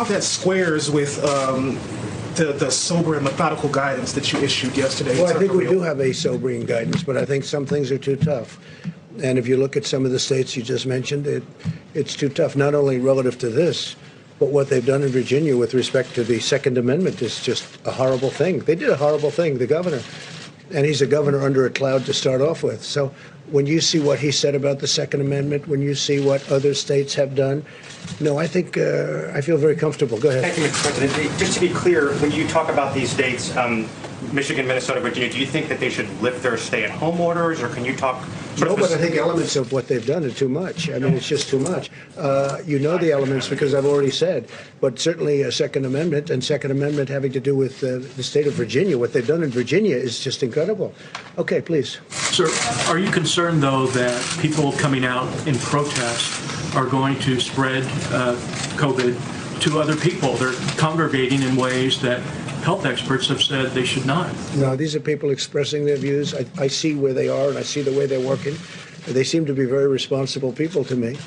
how that squares with the sober and methodical guidance that you issued yesterday. Well, I think we do have a sobering guidance, but I think some things are too tough. And if you look at some of the states you just mentioned, it's too tough, not only relative to this, but what they've done in Virginia with respect to the Second Amendment is just a horrible thing. They did a horrible thing, the governor. And he's a governor under a cloud to start off with. So when you see what he said about the Second Amendment, when you see what other states have done, no, I think I feel very comfortable. Go ahead. Thank you, Mr. President. Just to be clear, when you talk about these states, Michigan, Minnesota, Virginia, do you think that they should lift their stay-at-home orders, or can you talk? No, but I think elements of what they've done are too much. I mean, it's just too much. You know the elements because I've already said, but certainly a Second Amendment and Second Amendment having to do with the state of Virginia. What they've done in Virginia is just incredible. Okay, please. Sir, are you concerned, though, that people coming out in protest are going to spread COVID to other people? They're congregating in ways that health experts have said they should not. No, these are people expressing their views. I see where they are, and I see the way they're working. They seem to be very responsible people to me.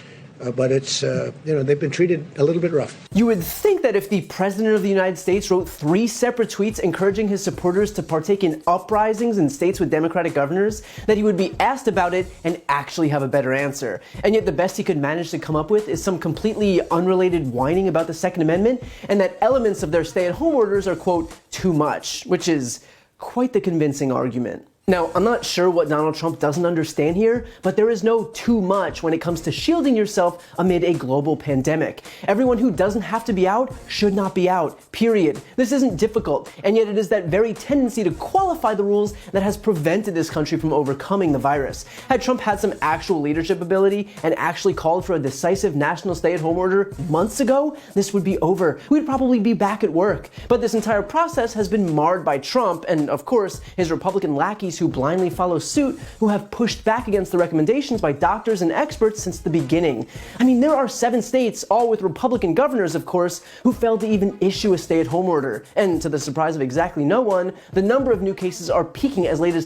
But it's, they've been treated a little bit rough. You would think that if the President of the United States wrote 3 separate tweets encouraging his supporters to partake in uprisings in states with Democratic governors, that he would be asked about it and actually have a better answer. And yet the best he could manage to come up with is some completely unrelated whining about the Second Amendment, and that elements of their stay-at-home orders are, quote, too much, which is quite the convincing argument. Now, I'm not sure what Donald Trump doesn't understand here, but there is no too much when it comes to shielding yourself amid a global pandemic. Everyone who doesn't have to be out should not be out, period. This isn't difficult, and yet it is that very tendency to qualify the rules that has prevented this country from overcoming the virus. Had Trump had some actual leadership ability and actually called for a decisive national stay-at-home order months ago, this would be over. We'd probably be back at work. But this entire process has been marred by Trump and, of course, his Republican lackeys who blindly follow suit, who have pushed back against the recommendations by doctors and experts since the beginning. I mean, there are 7 states, all with Republican governors, of course, who failed to even issue a stay-at-home order. And to the surprise of exactly no one, the number of new cases are peaking as late as